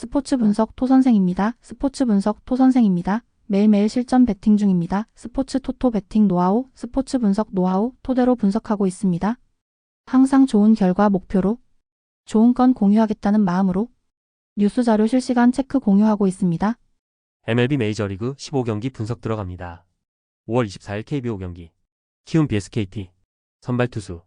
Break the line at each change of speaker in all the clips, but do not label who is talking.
스포츠 분석 토선생입니다. 스포츠 분석 토선생입니다. 매일매일 실전 배팅 중입니다. 스포츠 토토 배팅 노하우, 스포츠 분석 노하우 토대로 분석하고 있습니다. 항상 좋은 결과 목표로 좋은 건 공유하겠다는 마음으로 뉴스 자료 실시간 체크 공유하고 있습니다.
MLB 메이저리그 15경기 분석 들어갑니다. 5월 24일 KBO 경기 키움 vs KT 선발 투수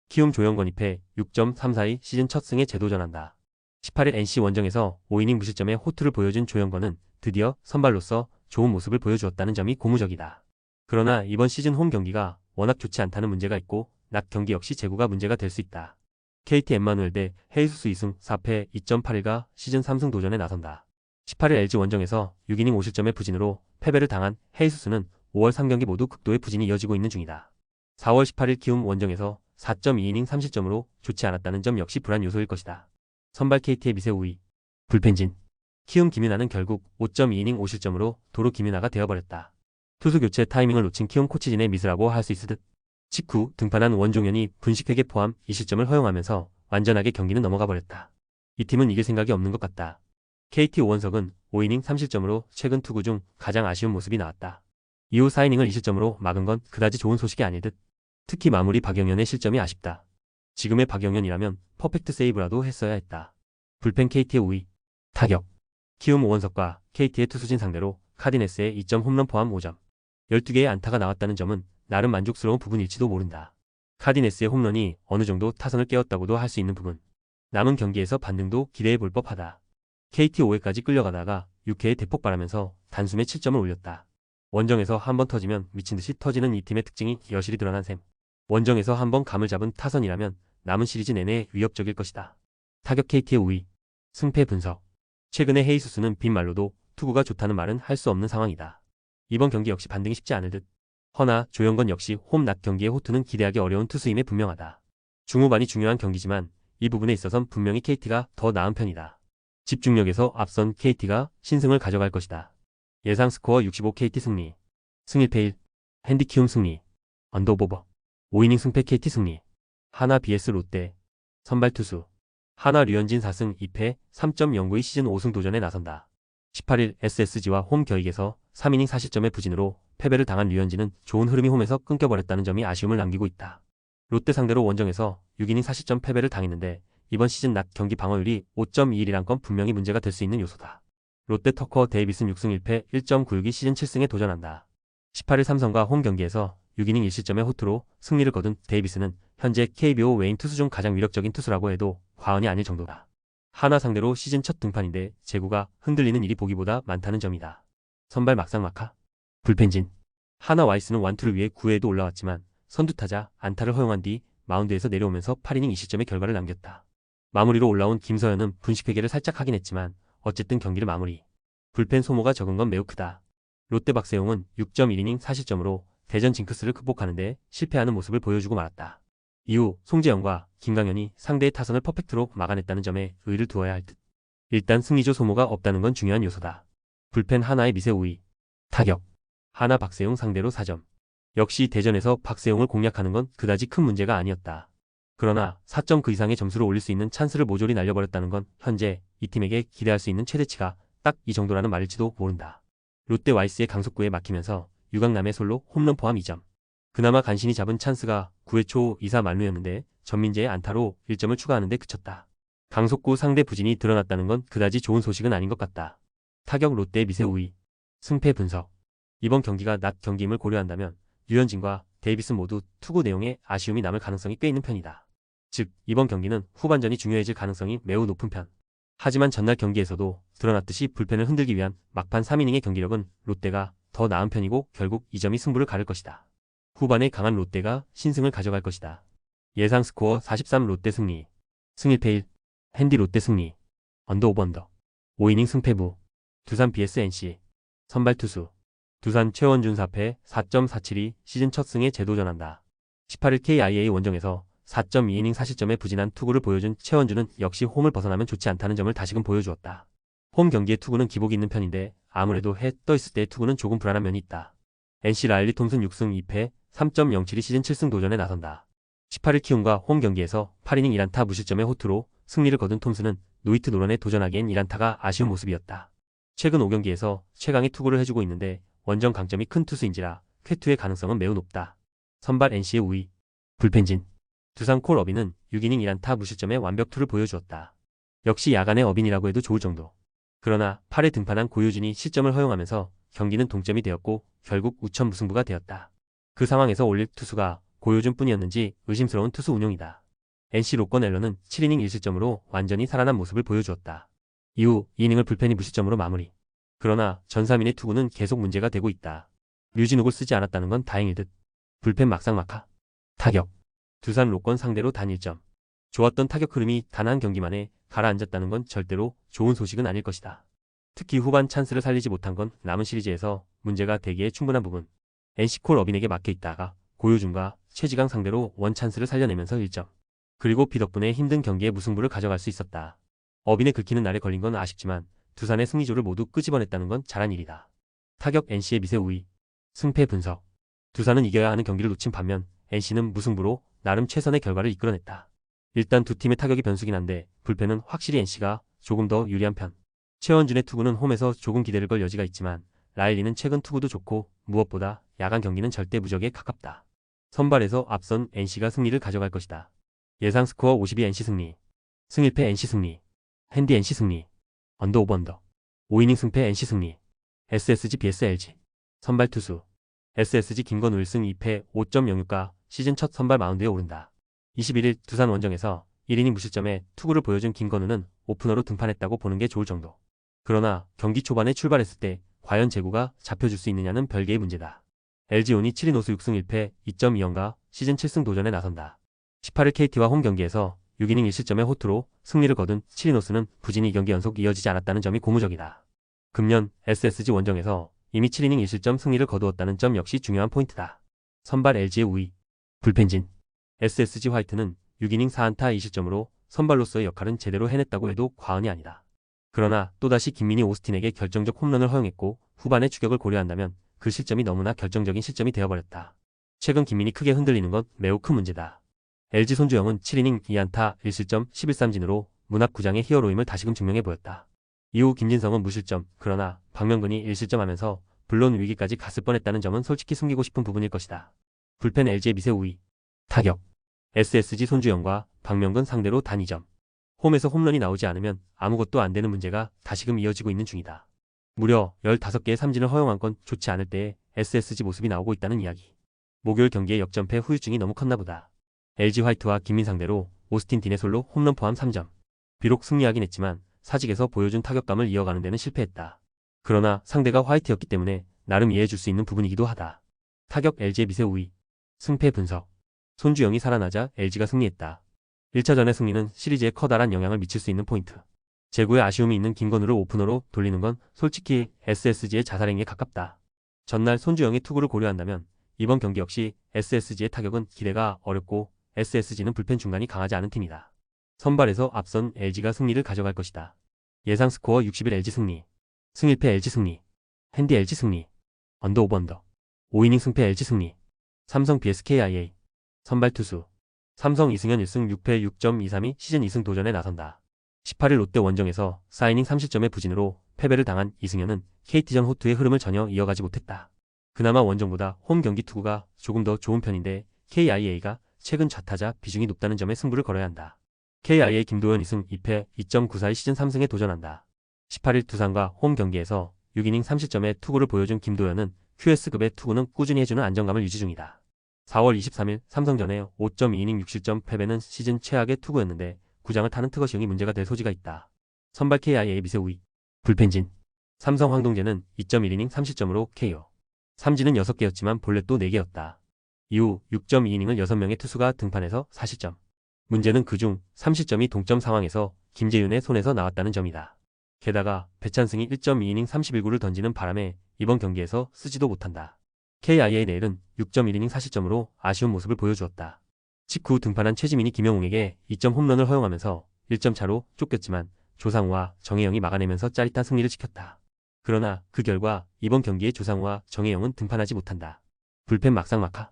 키움 조영건 2패 6.342 시즌 첫 승에 재도전한다. 18일 NC 원정에서 5이닝 무실점의 호투를 보여준 조영건은 드디어 선발로서 좋은 모습을 보여주었다는 점이 고무적이다. 그러나 이번 시즌 홈 경기가 워낙 좋지 않다는 문제가 있고 낮 경기 역시 제구가 문제가 될 수 있다. KT 엠마누엘 대 헤이수스 2승 4패 2.81가 시즌 3승 도전에 나선다. 18일 LG 원정에서 6이닝 5실점의 부진으로 패배를 당한 헤이수스는 5월 3경기 모두 극도의 부진이 이어지고 있는 중이다. 4월 18일 키움 원정에서 4.2이닝 3실점으로 좋지 않았다는 점 역시 불안 요소일 것이다. 선발 KT의 미세 우위 불펜진 키움 김윤아는 결국 5.2이닝 5실점으로 도루 김윤아가 되어버렸다. 투수 교체 타이밍을 놓친 키움 코치진의 미스라고 할 수 있을 듯. 직후 등판한 원종현이 분식회계 포함 2실점을 허용하면서 완전하게 경기는 넘어가 버렸다. 이 팀은 이길 생각이 없는 것 같다. KT 오원석은 5이닝 3실점으로 최근 투구 중 가장 아쉬운 모습이 나왔다. 이후 4이닝을 2실점으로 막은 건 그다지 좋은 소식이 아닐 듯. 특히 마무리 박영현의 실점이 아쉽다. 지금의 박영현이라면 퍼펙트 세이브라도 했어야 했다. 불펜 KT의 우위 타격 키움 오원석과 KT의 투수진 상대로 카디네스의 2점 홈런 포함 5점 12개의 안타가 나왔다는 점은 나름 만족스러운 부분일지도 모른다. 카디네스의 홈런이 어느 정도 타선을 깨웠다고도 할 수 있는 부분. 남은 경기에서 반등도 기대해 볼 법하다. KT 5회까지 끌려가다가 6회에 대폭발하면서 단숨에 7점을 올렸다. 원정에서 한번 터지면 미친듯이 터지는 이 팀의 특징이 여실히 드러난 셈. 원정에서 한번 감을 잡은 타선이라면 남은 시리즈 내내 위협적일 것이다. 타격 KT의 우위 승패 분석 최근에 헤이수스는 빈말로도 투구가 좋다는 말은 할 수 없는 상황이다. 이번 경기 역시 반등이 쉽지 않을 듯. 허나 조영건 역시 홈 낮 경기의 호투는 기대하기 어려운 투수임에 분명하다. 중후반이 중요한 경기지만 이 부분에 있어선 분명히 KT가 더 나은 편이다. 집중력에서 앞선 KT가 신승을 가져갈 것이다. 예상 스코어 65 KT 승리 승 1패 1 핸디 키움 승리 언더오버 5이닝 승패 KT 승리 하나 vs 롯데 선발 투수 하나 류현진 4승 2패 3.09의 시즌 5승 도전에 나선다. 18일 SSG와 홈 겨익에서 3이닝 4실점의 부진으로 패배를 당한 류현진은 좋은 흐름이 홈에서 끊겨버렸다는 점이 아쉬움을 남기고 있다. 롯데 상대로 원정에서 6이닝 4실점 패배를 당했는데 이번 시즌 낮 경기 방어율이 5.21이란 건 분명히 문제가 될 수 있는 요소다. 롯데 터커 데이비슨 6승 1패 1.96이 시즌 7승에 도전한다. 18일 삼성과 홈 경기에서 6이닝 1실점의 호투로 승리를 거둔 데이비스는 현재 KBO 외인 투수 중 가장 위력적인 투수라고 해도 과언이 아닐 정도다. 하나 상대로 시즌 첫 등판인데 제구가 흔들리는 일이 보기보다 많다는 점이다. 선발 막상막하 불펜진 하나 와이스는 완투를 위해 9회에도 올라왔지만 선두타자 안타를 허용한 뒤 마운드에서 내려오면서 8이닝 2실점의 결과를 남겼다. 마무리로 올라온 김서현은 분식회계를 살짝 하긴 했지만 어쨌든 경기를 마무리. 불펜 소모가 적은 건 매우 크다. 롯데 박세용은 6.1이닝 4실점으로 대전 징크스를 극복하는데 실패하는 모습을 보여주고 말았다. 이후 송재영과 김강현이 상대의 타선을 퍼펙트로 막아냈다는 점에 의의를 두어야 할 듯. 일단 승리조 소모가 없다는 건 중요한 요소다. 불펜 하나의 미세 우위 타격 하나 박세용 상대로 4점 역시 대전에서 박세용을 공략하는 건 그다지 큰 문제가 아니었다. 그러나 4점 그 이상의 점수를 올릴 수 있는 찬스를 모조리 날려버렸다는 건 현재 이 팀에게 기대할 수 있는 최대치가 딱 이 정도라는 말일지도 모른다. 롯데 와이스의 강속구에 막히면서 유강남의 솔로 홈런 포함 2점. 그나마 간신히 잡은 찬스가 9회 초 2사 만루였는데 전민재의 안타로 1점을 추가하는데 그쳤다. 강속구 상대 부진이 드러났다는 건 그다지 좋은 소식은 아닌 것 같다. 타격 롯데의 미세 우위 승패 분석 이번 경기가 낮 경기임을 고려한다면 류현진과 데이비스 모두 투구 내용에 아쉬움이 남을 가능성이 꽤 있는 편이다. 즉 이번 경기는 후반전이 중요해질 가능성이 매우 높은 편. 하지만 전날 경기에서도 드러났듯이 불펜을 흔들기 위한 막판 3이닝의 경기력은 롯데가 더 나은 편이고 결국 이 점이 승부를 가를 것이다. 후반에 강한 롯데가 신승을 가져갈 것이다. 예상 스코어 43 롯데 승리 승 1패 1 핸디 롯데 승리 언더 오버 언더 5이닝 승패부 두산 vs NC 선발 투수 두산 최원준 4패 4.472 시즌 첫 승에 재도전한다. 18일 KIA 원정에서 4.2이닝 4실점의 부진한 투구를 보여준 최원준은 역시 홈을 벗어나면 좋지 않다는 점을 다시금 보여주었다. 홈 경기의 투구는 기복이 있는 편인데 아무래도 해 떠 있을 때의 투구는 조금 불안한 면이 있다. NC 라일리 톰슨 6승 2패 3.072 시즌 7승 도전에 나선다. 18일 키움과 홈 경기에서 8이닝 1안타 무실점의 호투로 승리를 거둔 톰슨은 노히트 노런에 도전하기엔 이란타가 아쉬운 모습이었다. 최근 5경기에서 최강의 투구를 해주고 있는데 원정 강점이 큰 투수인지라 쾌투의 가능성은 매우 높다. 선발 NC의 우위. 불펜진. 두산 콜 어빈은 6이닝 1안타 무실점의 완벽투를 보여주었다. 역시 야간의 어빈이라고 해도 좋을 정도. 그러나 8회 등판한 고효준이 실점을 허용하면서 경기는 동점이 되었고 결국 우천 무승부가 되었다. 그 상황에서 올릴 투수가 고효준뿐이었는지 의심스러운 투수 운용이다. NC 로건 앨런은 7이닝 1실점으로 완전히 살아난 모습을 보여주었다. 이후 2이닝을 불펜이 무실점으로 마무리. 그러나 전삼인의 투구는 계속 문제가 되고 있다. 류진욱을 쓰지 않았다는 건 다행일 듯. 불펜 막상막하. 타격. 두산 로건 상대로 단 1점. 좋았던 타격 흐름이 단 한 경기만에 가라앉았다는 건 절대로 좋은 소식은 아닐 것이다. 특히 후반 찬스를 살리지 못한 건 남은 시리즈에서 문제가 되기에 충분한 부분. NC콜 어빈에게 막혀 있다가 고효준과 최지강 상대로 원 찬스를 살려내면서 1점. 그리고 비 덕분에 힘든 경기에 무승부를 가져갈 수 있었다. 어빈의 긁히는 날에 걸린 건 아쉽지만 두산의 승리조를 모두 끄집어냈다는 건 잘한 일이다. 타격 NC의 미세 우위. 승패 분석. 두산은 이겨야 하는 경기를 놓친 반면 NC는 무승부로 나름 최선의 결과를 이끌어냈다. 일단 두 팀의 타격이 변수긴 한데 불펜은 확실히 NC가 조금 더 유리한 편. 최원준의 투구는 홈에서 조금 기대를 걸 여지가 있지만 라일리는 최근 투구도 좋고 무엇보다 야간 경기는 절대 무적에 가깝다. 선발에서 앞선 NC가 승리를 가져갈 것이다. 예상 스코어 52 NC 승리. 승1패 NC 승리. 핸디 NC 승리. 언더 오버 언더. 5이닝 승패 NC 승리. SSG vs LG. 선발 투수. SSG 김건우 1승 2패 5.06가 시즌 첫 선발 마운드에 오른다. 21일 두산 원정에서 1이닝 무실점에 투구를 보여준 김건우는 오프너로 등판했다고 보는 게 좋을 정도. 그러나 경기 초반에 출발했을 때 과연 제구가 잡혀줄 수 있느냐는 별개의 문제다. LG온이 7인 호수 6승 1패 2.2연가 시즌 7승 도전에 나선다. 18일 KT와 홈 경기에서 6이닝 1실점의 호투로 승리를 거둔 7인 호수는 부진이 2경기 연속 이어지지 않았다는 점이 고무적이다. 금년 SSG 원정에서 이미 7이닝 1실점 승리를 거두었다는 점 역시 중요한 포인트다. 선발 LG의 우위. 불펜진. SSG 화이트는 6이닝 4안타 2실점으로 선발로서의 역할은 제대로 해냈다고 해도 과언이 아니다. 그러나 또다시 김민희 오스틴에게 결정적 홈런을 허용했고 후반의 추격을 고려한다면 그 실점이 너무나 결정적인 실점이 되어버렸다. 최근 김민희 크게 흔들리는 건 매우 큰 문제다. LG 손주영은 7이닝 2안타 1실점 11삼진으로 문학구장의 히어로임을 다시금 증명해 보였다. 이후 김진성은 무실점, 그러나 박명근이 1실점하면서 물론 위기까지 갔을 뻔했다는 점은 솔직히 숨기고 싶은 부분일 것이다. 불펜 LG의 미세 우위. 타격. SSG 손주영과 박명근 상대로 단 2점. 홈에서 홈런이 나오지 않으면 아무것도 안 되는 문제가 다시금 이어지고 있는 중이다. 무려 15개의 삼진을 허용한 건 좋지 않을 때에 SSG 모습이 나오고 있다는 이야기. 목요일 경기의 역전패 후유증이 너무 컸나 보다. LG 화이트와 김민 상대로 오스틴 딘의 솔로 홈런 포함 3점. 비록 승리하긴 했지만 사직에서 보여준 타격감을 이어가는 데는 실패했다. 그러나 상대가 화이트였기 때문에 나름 이해해줄 수 있는 부분이기도 하다. 타격 LG의 미세 우위. 승패 분석. 손주영이 살아나자 LG가 승리했다. 1차전의 승리는 시리즈에 커다란 영향을 미칠 수 있는 포인트. 제구에 아쉬움이 있는 김건우를 오프너로 돌리는 건 솔직히 SSG의 자살행위에 가깝다. 전날 손주영의 투구를 고려한다면 이번 경기 역시 SSG의 타격은 기대가 어렵고 SSG는 불펜 중간이 강하지 않은 팀이다. 선발에서 앞선 LG가 승리를 가져갈 것이다. 예상 스코어 60일 LG 승리. 승1패 LG 승리. 핸디 LG 승리. 언더 오버 언더. 5이닝 승패 LG 승리. 삼성 vs KIA. 선발 투수. 삼성 이승현 1승 6패 6.23이 시즌 2승 도전에 나선다. 18일 롯데 원정에서 4이닝 3실점의 부진으로 패배를 당한 이승현은 KT전 호투의 흐름을 전혀 이어가지 못했다. 그나마 원정보다 홈 경기 투구가 조금 더 좋은 편인데 KIA가 최근 좌타자 비중이 높다는 점에 승부를 걸어야 한다. KIA 김도현 2승 2패 2.94의 시즌 3승에 도전한다. 18일 두산과 홈 경기에서 6이닝 3실점의 투구를 보여준 김도현은 QS급의 투구는 꾸준히 해주는 안정감을 유지 중이다. 4월 23일 삼성전에 5.2이닝 6실점 패배는 시즌 최악의 투구였는데 구장을 타는 트거시형이 문제가 될 소지가 있다. 선발 KIA의 미세 우위. 불펜진. 삼성 황동재는 2.1이닝 3실점으로 KO. 삼진은 6개였지만 볼넷도 4개였다. 이후 6.2이닝을 6명의 투수가 등판해서 4실점. 문제는 그중 3실점이 동점 상황에서 김재윤의 손에서 나왔다는 점이다. 게다가 배찬승이 1.2이닝 31구를 던지는 바람에 이번 경기에서 쓰지도 못한다. KIA의 내일은 6.1이닝 4실점으로 아쉬운 모습을 보여주었다. 직후 등판한 최지민이 김영웅에게 2점 홈런을 허용하면서 1점 차로 쫓겼지만 조상우와 정혜영이 막아내면서 짜릿한 승리를 지켰다. 그러나 그 결과 이번 경기에 조상우와 정혜영은 등판하지 못한다. 불펜 막상막하.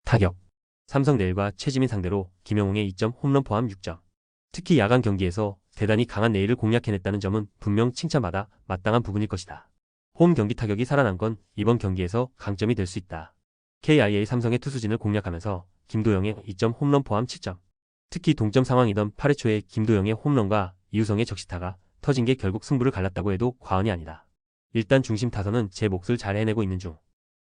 타격. 삼성 내일과 최지민 상대로 김영웅의 2점 홈런 포함 6점. 특히 야간 경기에서 대단히 강한 레이를 공략해냈다는 점은 분명 칭찬받아 마땅한 부분일 것이다. 홈 경기 타격이 살아난 건 이번 경기에서 강점이 될 수 있다. KIA 삼성의 투수진을 공략하면서 김도영의 2점 홈런 포함 7점. 특히 동점 상황이던 8회 초에 김도영의 홈런과 이우성의 적시타가 터진 게 결국 승부를 갈랐다고 해도 과언이 아니다. 일단 중심 타선은 제 몫을 잘 해내고 있는 중.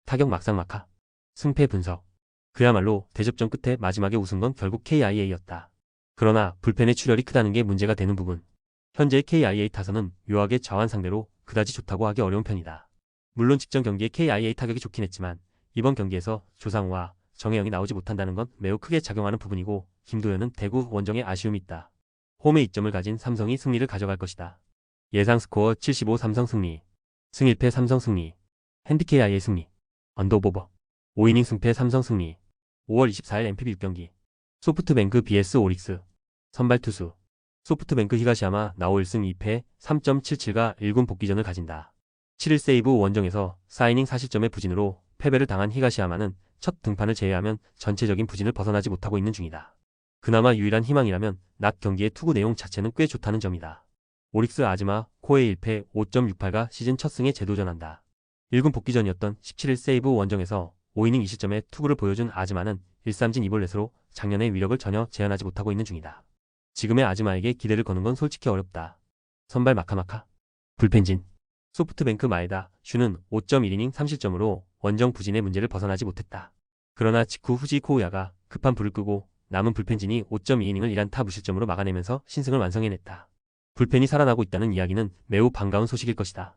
타격 막상막하. 승패 분석. 그야말로 대접전 끝에 마지막에 웃은 건 결국 KIA였다. 그러나 불펜의 출혈이 크다는 게 문제가 되는 부분. 현재 KIA 타선은 묘하게 좌완 상대로 그다지 좋다고 하기 어려운 편이다. 물론 직전 경기에 KIA 타격이 좋긴 했지만 이번 경기에서 조상우와 정혜영이 나오지 못한다는 건 매우 크게 작용하는 부분이고 김도현은 대구 원정에 아쉬움이 있다. 홈에 이점을 가진 삼성이 승리를 가져갈 것이다. 예상 스코어 75 삼성 승리. 승 1패 삼성 승리. 핸디 KIA 승리. 언더오버. 5이닝 승패 삼성 승리. 5월 24일 MPB 6경기. 소프트뱅크 vs 오릭스. 선발 투수. 소프트뱅크 히가시야마 나오 1승 2패 3.77가 1군 복귀전을 가진다. 7일 세이브 원정에서 4이닝 4실점의 부진으로 패배를 당한 히가시야마는 첫 등판을 제외하면 전체적인 부진을 벗어나지 못하고 있는 중이다. 그나마 유일한 희망이라면 낮 경기의 투구 내용 자체는 꽤 좋다는 점이다. 오릭스 아즈마 코에 1패 5.68가 시즌 첫 승에 재도전한다. 1군 복귀전이었던 17일 세이브 원정에서 5이닝 2실점의 투구를 보여준 아즈마는 1삼진 2볼넷으로 작년의 위력을 전혀 재현하지 못하고 있는 중이다. 지금의 아즈마에게 기대를 거는 건 솔직히 어렵다. 선발 마카마카. 불펜진. 소프트뱅크 마에다 슈는 5.1이닝 3실점으로 원정 부진의 문제를 벗어나지 못했다. 그러나 직후 후지 코우야가 급한 불을 끄고 남은 불펜진이 5.2이닝을 1안타 무실점으로 막아내면서 신승을 완성해냈다. 불펜이 살아나고 있다는 이야기는 매우 반가운 소식일 것이다.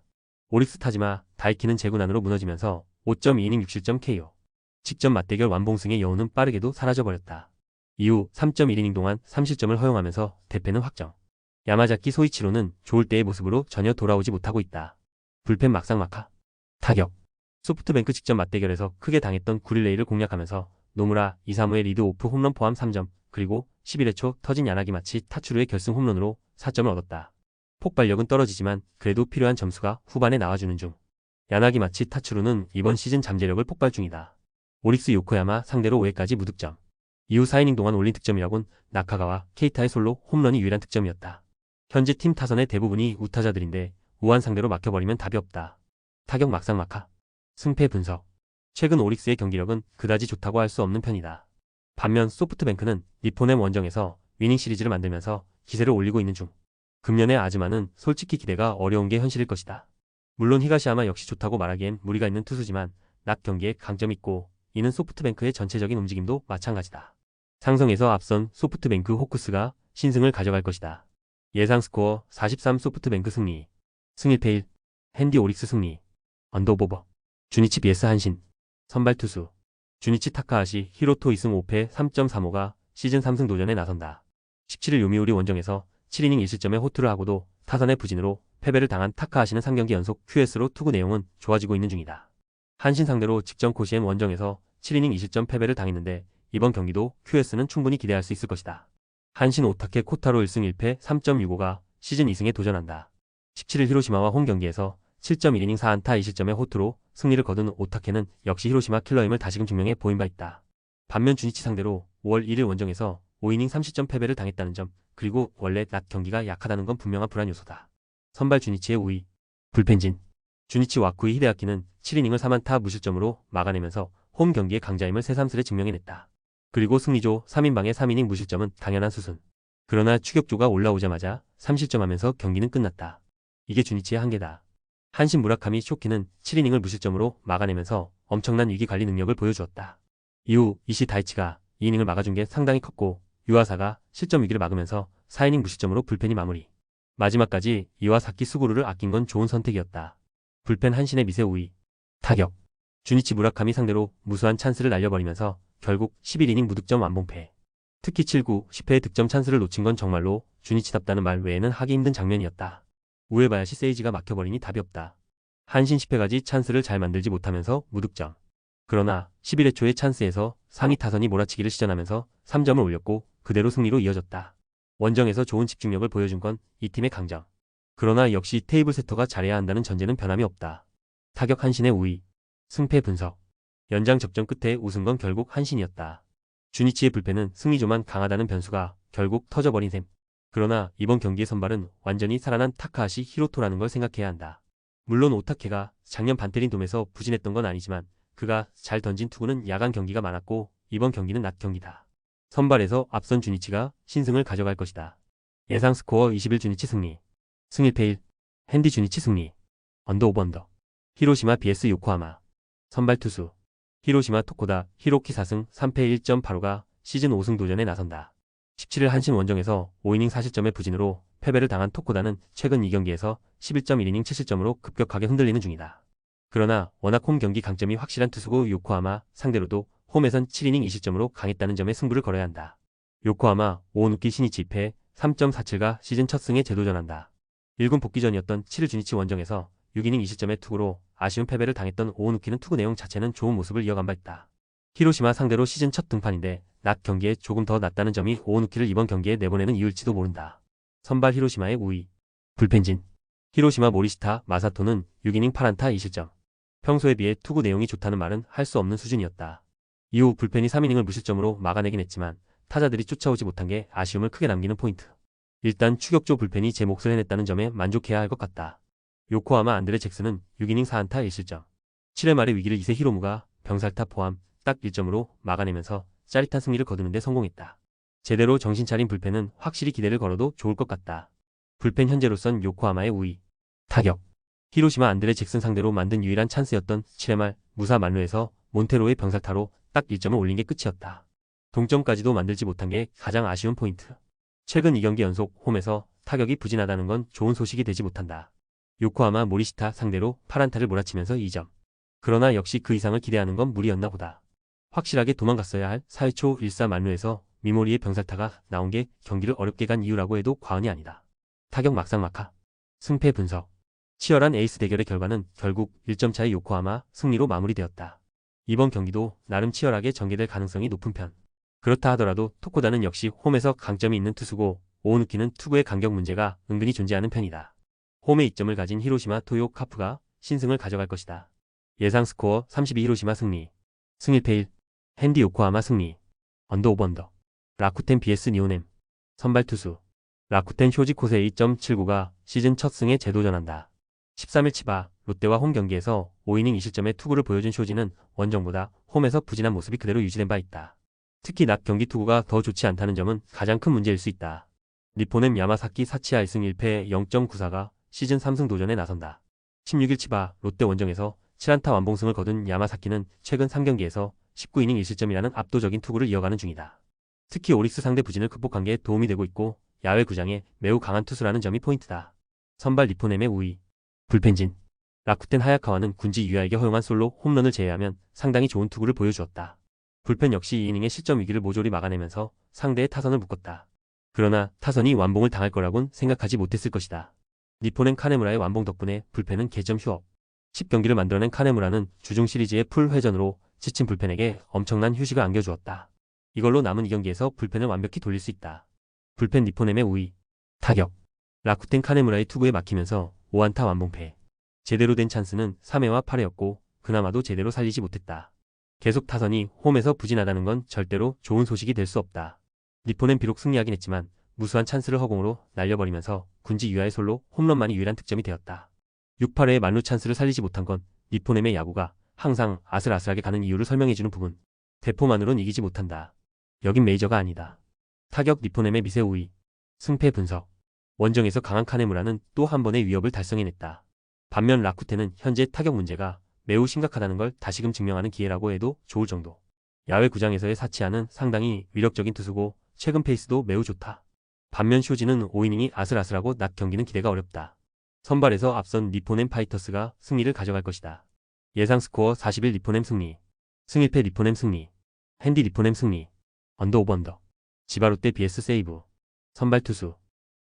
오릭스 타지마 다이키는 재군안으로 무너지면서 5.2이닝 6실점 KO. 직전 맞대결 완봉승의 여운은 빠르게도 사라져버렸다. 이후 3.1이닝 동안 3실점을 허용하면서 대패는 확정. 야마자키 소이치로는 좋을 때의 모습으로 전혀 돌아오지 못하고 있다. 불펜 막상막하. 타격. 소프트뱅크 직전 맞대결에서 크게 당했던 9릴레이를 공략하면서 노무라 2, 3호의 리드 오프 홈런 포함 3점, 그리고 11회 초 터진 야나기 마치 타츠루의 결승 홈런으로 4점을 얻었다. 폭발력은 떨어지지만 그래도 필요한 점수가 후반에 나와주는 중. 야나기 마치 타츠루는 이번 시즌 잠재력을 폭발 중이다. 오릭스 요코야마 상대로 5회까지 무득점. 이후 4이닝 동안 올린 득점이라곤 나카가와 케이타의 솔로 홈런이 유일한 득점이었다. 현재 팀 타선의 대부분이 우타자들인데 우한 상대로 막혀버리면 답이 없다. 타격 막상막하. 승패 분석. 최근 오릭스의 경기력은 그다지 좋다고 할 수 없는 편이다. 반면 소프트뱅크는 니포넴 원정에서 위닝 시리즈를 만들면서 기세를 올리고 있는 중. 금년의 아즈마는 솔직히 기대가 어려운 게 현실일 것이다. 물론 히가시야마 역시 좋다고 말하기엔 무리가 있는 투수지만 낮 경기에 강점이 있고 이는 소프트뱅크의 전체적인 움직임도 마찬가지다. 상성에서 앞선 소프트뱅크 호크스가 신승을 가져갈 것이다. 예상 스코어 43 소프트뱅크 승리. 승 1패 1. 핸디 오릭스 승리. 언더오버. 주니치 vs 한신. 선발 투수. 주니치 타카하시 히로토 2승 5패 3.35가 시즌 3승 도전에 나선다. 17일 요미우리 원정에서 7이닝 1실점의 호투를 하고도 타선의 부진으로 패배를 당한 타카하시는 3경기 연속 QS로 투구 내용은 좋아지고 있는 중이다. 한신 상대로 직전 코시엔 원정에서 7이닝 2실점 패배를 당했는데 이번 경기도 QS는 충분히 기대할 수 있을 것이다. 한신 오타케 코타로 1승 1패 3.65가 시즌 2승에 도전한다. 17일 히로시마와 홈 경기에서 7.1이닝 4안타 2실점의 호투로 승리를 거둔 오타케는 역시 히로시마 킬러임을 다시금 증명해 보인 바 있다. 반면 주니치 상대로 5월 1일 원정에서 5이닝 3실점 패배를 당했다는 점, 그리고 원래 낮 경기가 약하다는 건 분명한 불안 요소다. 선발 주니치의 우위. 불펜진. 주니치 와쿠이 히데아키는 7이닝을 3안타 무실점으로 막아내면서 홈 경기의 강자임을 새삼스레 증명해냈다. 그리고 승리조 3인방의 3이닝 무실점은 당연한 수순. 그러나 추격조가 올라오자마자 3실점하면서 경기는 끝났다. 이게 주니치의 한계다. 한신 무라카미 쇼키는 7이닝을 무실점으로 막아내면서 엄청난 위기관리 능력을 보여주었다. 이후 이시 다이치가 2이닝을 막아준 게 상당히 컸고 유아사가 실점 위기를 막으면서 4이닝 무실점으로 불펜이 마무리. 마지막까지 이와사키 수구루를 아낀 건 좋은 선택이었다. 불펜 한신의 미세 우위. 타격. 주니치 무라카미 상대로 무수한 찬스를 날려버리면서 결국 11이닝 무득점 완봉패. 특히 7, 9, 10회의 득점 찬스를 놓친 건 정말로 주니치답다는 말 외에는 하기 힘든 장면이었다. 우에바야시 세이지가 막혀버리니 답이 없다. 한신 10회까지 찬스를 잘 만들지 못하면서 무득점. 그러나 11회 초의 찬스에서 상위 타선이 몰아치기를 시전하면서 3점을 올렸고 그대로 승리로 이어졌다. 원정에서 좋은 집중력을 보여준 건 이 팀의 강점. 그러나 역시 테이블 세터가 잘해야 한다는 전제는 변함이 없다. 타격 한신의 우위. 승패 분석. 연장 접전 끝에 우승 건 결국 한신이었다. 주니치의 불펜은 승리조만 강하다는 변수가 결국 터져버린 셈. 그러나 이번 경기의 선발은 완전히 살아난 타카하시 히로토라는 걸 생각해야 한다. 물론 오타케가 작년 반테린 돔에서 부진했던 건 아니지만 그가 잘 던진 투구는 야간 경기가 많았고 이번 경기는 낮 경기다. 선발에서 앞선 주니치가 신승을 가져갈 것이다. 예상 스코어 21 주니치 승리. 승일패 1. 핸디 주니치 승리. 언더 오버 언더. 히로시마 vs 요코하마. 선발 투수. 히로시마 토코다 히로키 4승 3패 1.85가 시즌 5승 도전에 나선다. 17일 한신 원정에서 5이닝 4실점의 부진으로 패배를 당한 토코다는 최근 2경기에서 11.1이닝 7실점으로 급격하게 흔들리는 중이다. 그러나 워낙 홈 경기 강점이 확실한 투수고 요코하마 상대로도 홈에선 7이닝 2실점으로 강했다는 점에 승부를 걸어야 한다. 요코하마 오오누키 시니치 2패 3.47가 시즌 첫 승에 재도전한다. 1군 복귀전이었던 7일 주니치 원정에서 6이닝 2실점의 투구로 아쉬운 패배를 당했던 오오누키는 투구 내용 자체는 좋은 모습을 이어간 바 있다. 히로시마 상대로 시즌 첫 등판인데 낮 경기에 조금 더 낫다는 점이 오오누키를 이번 경기에 내보내는 이유일지도 모른다. 선발 히로시마의 우위. 불펜진. 히로시마 모리시타 마사토는 6이닝 8안타 2실점. 평소에 비해 투구 내용이 좋다는 말은 할 수 없는 수준이었다. 이후 불펜이 3이닝을 무실점으로 막아내긴 했지만 타자들이 쫓아오지 못한 게 아쉬움을 크게 남기는 포인트. 일단 추격조 불펜이 제 몫을 해냈다는 점에 만족해야 할 것 같다. 요코하마 안드레 잭슨은 6이닝 4안타 1실점. 7회 말의 위기를 이세 히로무가 병살타 포함 딱 1점으로 막아내면서 짜릿한 승리를 거두는데 성공했다. 제대로 정신 차린 불펜은 확실히 기대를 걸어도 좋을 것 같다. 불펜 현재로선 요코하마의 우위. 타격. 히로시마 안드레 잭슨 상대로 만든 유일한 찬스였던 7회 말 무사 만루에서 몬테로의 병살타로 딱 1점을 올린 게 끝이었다. 동점까지도 만들지 못한 게 가장 아쉬운 포인트. 최근 2경기 연속 홈에서 타격이 부진하다는 건 좋은 소식이 되지 못한다. 요코하마 모리시타 상대로 8안타를 몰아치면서 2점. 그러나 역시 그 이상을 기대하는 건 무리였나 보다. 확실하게 도망갔어야 할 4회 초 1사 만루에서 미모리의 병살타가 나온 게 경기를 어렵게 간 이유라고 해도 과언이 아니다. 타격 막상막하. 승패 분석. 치열한 에이스 대결의 결과는 결국 1점 차의 요코하마 승리로 마무리되었다. 이번 경기도 나름 치열하게 전개될 가능성이 높은 편. 그렇다 하더라도 토코다는 역시 홈에서 강점이 있는 투수고 오오누키는 투구의 간격 문제가 은근히 존재하는 편이다. 홈에 이점을 가진 히로시마 토요 카프가 신승을 가져갈 것이다. 예상 스코어 32 히로시마 승리. 승일패 1. 핸디 요코하마 승리. 언더 오버 언더. 라쿠텐 vs 니오넴. 선발 투수. 라쿠텐 쇼지 코세이 2.79가 시즌 첫 승에 재도전한다. 13일 치바 롯데와 홈 경기에서 5이닝 2실점의 투구를 보여준 쇼지는 원정보다 홈에서 부진한 모습이 그대로 유지된 바 있다. 특히 낮 경기 투구가 더 좋지 않다는 점은 가장 큰 문제일 수 있다. 니포넴 야마사키 사치아 1승 1패 0.94가 시즌 3승 도전에 나선다. 16일 치바 롯데 원정에서 7안타 완봉승을 거둔 야마사키는 최근 3경기에서 19이닝 1실점이라는 압도적인 투구를 이어가는 중이다. 특히 오릭스 상대 부진을 극복한 게 도움이 되고 있고 야외 구장에 매우 강한 투수라는 점이 포인트다. 선발 니포넴의 우위. 불펜진. 라쿠텐 하야카와는 군지 유야에게 허용한 솔로 홈런을 제외하면 상당히 좋은 투구를 보여주었다. 불펜 역시 2이닝의 실점 위기를 모조리 막아내면서 상대의 타선을 묶었다. 그러나 타선이 완봉을 당할 거라곤 생각하지 못했을 것이다. 니포넴 카네무라의 완봉 덕분에 불펜은 개점 휴업. 10경기를 만들어낸 카네무라는 주중 시리즈의 풀 회전으로 지친 불펜에게 엄청난 휴식을 안겨주었다. 이걸로 남은 2경기에서 불펜을 완벽히 돌릴 수 있다. 불펜 니포넴의 우위. 타격. 라쿠텐 카네무라의 투구에 막히면서 5안타 완봉패. 제대로 된 찬스는 3회와 8회였고 그나마도 제대로 살리지 못했다. 계속 타선이 홈에서 부진하다는 건 절대로 좋은 소식이 될 수 없다. 니포넴 비록 승리하긴 했지만 무수한 찬스를 허공으로 날려버리면서 군지 유야의 솔로 홈런만이 유일한 득점이 되었다. 6, 8회의 만루 찬스를 살리지 못한 건 니포넴의 야구가 항상 아슬아슬하게 가는 이유를 설명해주는 부분. 대포만으론 이기지 못한다. 여긴 메이저가 아니다. 타격 니포넴의 미세 우위. 승패 분석. 원정에서 강한 카네무라는 또 한 번의 위협을 달성해냈다. 반면 라쿠텐은 현재 타격 문제가 매우 심각하다는 걸 다시금 증명하는 기회라고 해도 좋을 정도. 야외 구장에서의 사치아는 상당히 위력적인 투수고 최근 페이스도 매우 좋다. 반면 쇼지는 5이닝이 아슬아슬하고 낮 경기는 기대가 어렵다. 선발에서 앞선 니포넴 파이터스가 승리를 가져갈 것이다. 예상 스코어 41 니포넴 승리. 승일패 니포넴 승리. 핸디 니포넴 승리. 언더 오버 언더. 치바 롯데 vs 세이브. 선발 투수.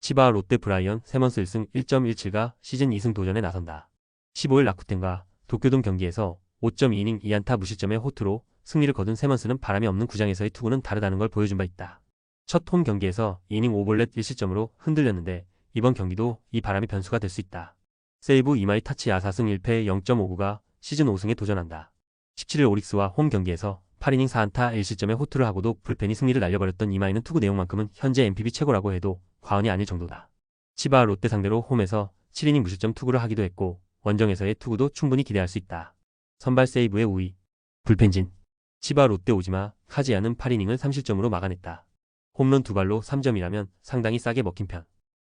치바 롯데 브라이언 세먼스 1승 1.17가 시즌 2승 도전에 나선다. 15일 라쿠텐과 도쿄돔 경기에서 5.2이닝 2안타 무실점의 호투로 승리를 거둔 세먼스는 바람이 없는 구장에서의 투구는 다르다는 걸 보여준 바 있다. 첫 홈 경기에서 이닝 5볼넷 1실점으로 흔들렸는데 이번 경기도 이 바람이 변수가 될 수 있다. 세이브 이마이 타치야 4승 1패 0.59가 시즌 5승에 도전한다. 17일 오릭스와 홈 경기에서 8이닝 4안타 1실점의 호투를 하고도 불펜이 승리를 날려버렸던 이마이는 투구 내용만큼은 현재 NPB 최고라고 해도 과언이 아닐 정도다. 치바 롯데 상대로 홈에서 7이닝 무실점 투구를 하기도 했고 원정에서의 투구도 충분히 기대할 수 있다. 선발 세이브의 우위. 불펜진. 치바 롯데 오지마 카지야는 8이닝을 3실점으로 막아냈다. 홈런 2발로 3점이라면 상당히 싸게 먹힌 편.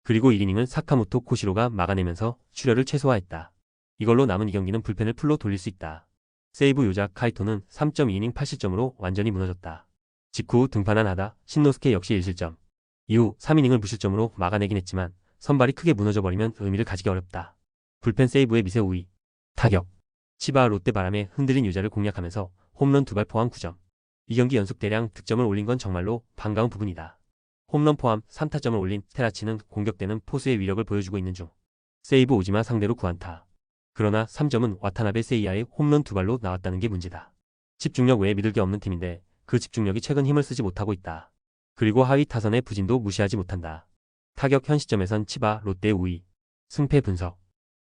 그리고 1이닝을 사카모토 코시로가 막아내면서 출혈을 최소화했다. 이걸로 남은 이 경기는 불펜을 풀로 돌릴 수 있다. 세이브 요자 카이토는 3.2이닝 8실점으로 완전히 무너졌다. 직후 등판한 하다 신노스케 역시 1실점. 이후 3이닝을 무실점으로 막아내긴 했지만 선발이 크게 무너져버리면 의미를 가지기 어렵다. 불펜 세이브의 미세 우위. 타격. 치바 롯데 바람에 흔들린 유자를 공략하면서 홈런 2발 포함 9점. 이 경기 연속 대량 득점을 올린 건 정말로 반가운 부분이다. 홈런 포함 3타점을 올린 테라치는 공격되는 포수의 위력을 보여주고 있는 중. 세이브 오지마 상대로 9안타. 그러나 3점은 와타나베 세이야의 홈런 2발로 나왔다는 게 문제다. 집중력 외에 믿을 게 없는 팀인데 그 집중력이 최근 힘을 쓰지 못하고 있다. 그리고 하위 타선의 부진도 무시하지 못한다. 타격 현 시점에선 치바 롯데의 우위. 승패 분석.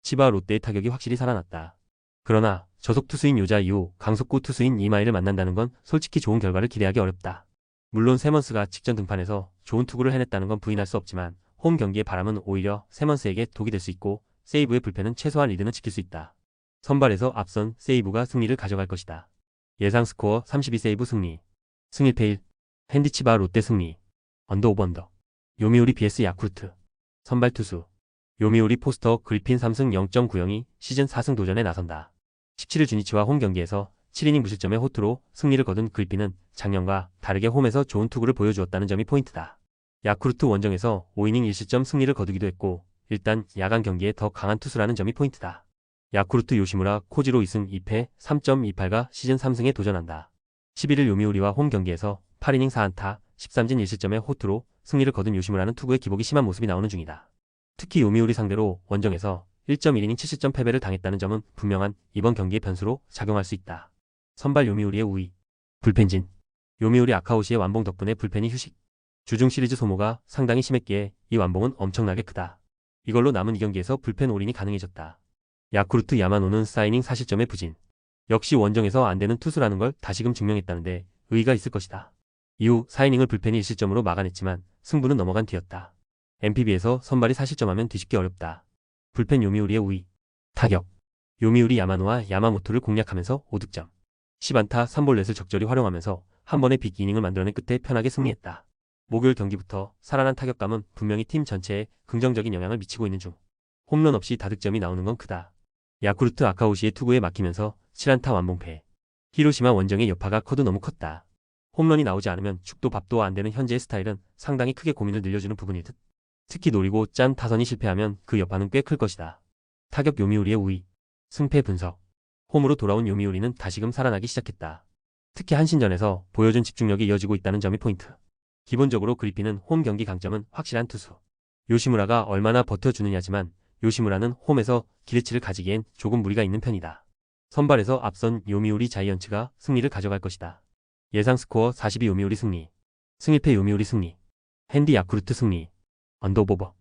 치바 롯데의 타격이 확실히 살아났다. 그러나 저속 투수인 요자 이후 강속구 투수인 이마이를 만난다는 건 솔직히 좋은 결과를 기대하기 어렵다. 물론 세먼스가 직전 등판에서 좋은 투구를 해냈다는 건 부인할 수 없지만 홈 경기의 바람은 오히려 세먼스에게 독이 될 수 있고 세이브의 불펜은 최소한 리드는 지킬 수 있다. 선발에서 앞선 세이브가 승리를 가져갈 것이다. 예상 스코어 32세이브 승리. 승 1패1. 핸디치바 롯데 승리. 언더 오버 언더. 요미우리 vs 야쿠르트. 선발 투수. 요미우리 포스터 그리핀 3승 0.90이 시즌 4승 도전에 나선다. 17일 주니치와 홈 경기에서 7이닝 무실점의 호투로 승리를 거둔 그리핀은 작년과 다르게 홈에서 좋은 투구를 보여주었다는 점이 포인트다. 야쿠르트 원정에서 5이닝 1실점 승리를 거두기도 했고 일단 야간 경기에 더 강한 투수라는 점이 포인트다. 야쿠르트 요시무라 코지로 2승 2패 3.28가 시즌 3승에 도전한다. 11일 요미우리와 홈 경기에서 8이닝 4안타 13진 1실점의 호투로 승리를 거둔 요시무라는 투구의 기복이 심한 모습이 나오는 중이다. 특히 요미우리 상대로 원정에서 1.1이닝 7실점 패배를 당했다는 점은 분명한 이번 경기의 변수로 작용할 수 있다. 선발 요미우리의 우위. 불펜진. 요미우리 아카오시의 완봉 덕분에 불펜이 휴식. 주중 시리즈 소모가 상당히 심했기에 이 완봉은 엄청나게 크다. 이걸로 남은 이 경기에서 불펜 올인이 가능해졌다. 야쿠르트 야마노는 4이닝 4실점의 부진. 역시 원정에서 안되는 투수라는 걸 다시금 증명했다는데 의의가 있을 것이다. 이후 4이닝을 불펜이 1실점으로 막아냈지만 승부는 넘어간 뒤였다. NPB에서 선발이 4실점하면 뒤집기 어렵다. 불펜 요미우리의 우위. 타격. 요미우리 야마노와 야마모토를 공략하면서 5득점. 10안타 3볼넷을 적절히 활용하면서 한 번의 빅이닝을 만들어낸 끝에 편하게 승리했다. 목요일 경기부터 살아난 타격감은 분명히 팀 전체에 긍정적인 영향을 미치고 있는 중. 홈런 없이 다득점이 나오는 건 크다. 야쿠르트 아카오시의 투구에 막히면서 7안타 완봉패. 히로시마 원정의 여파가 커도 너무 컸다. 홈런이 나오지 않으면 죽도 밥도 안 되는 현재의 스타일은 상당히 크게 고민을 늘려주는 부분일 듯. 특히 노리고 짠 타선이 실패하면 그 여파는 꽤 클 것이다. 타격 요미우리의 우위. 승패 분석. 홈으로 돌아온 요미우리는 다시금 살아나기 시작했다. 특히 한신전에서 보여준 집중력이 이어지고 있다는 점이 포인트. 기본적으로 그리핀은 홈 경기 강점은 확실한 투수. 요시무라가 얼마나 버텨주느냐지만 요시무라는 홈에서 기대치를 가지기엔 조금 무리가 있는 편이다. 선발에서 앞선 요미우리 자이언츠가 승리를 가져갈 것이다. 예상 스코어 42 요미우리 승리. 승 1패 요미우리 승리. 핸디 야쿠르트 승리. 언더오버.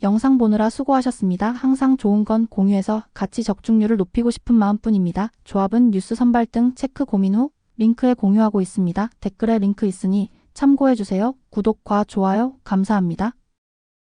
영상 보느라 수고하셨습니다. 항상 좋은 건 공유해서 같이 적중률을 높이고 싶은 마음뿐입니다. 조합은 뉴스 선발 등 체크 고민 후 링크에 공유하고 있습니다. 댓글에 링크 있으니 참고해주세요. 구독과 좋아요 감사합니다.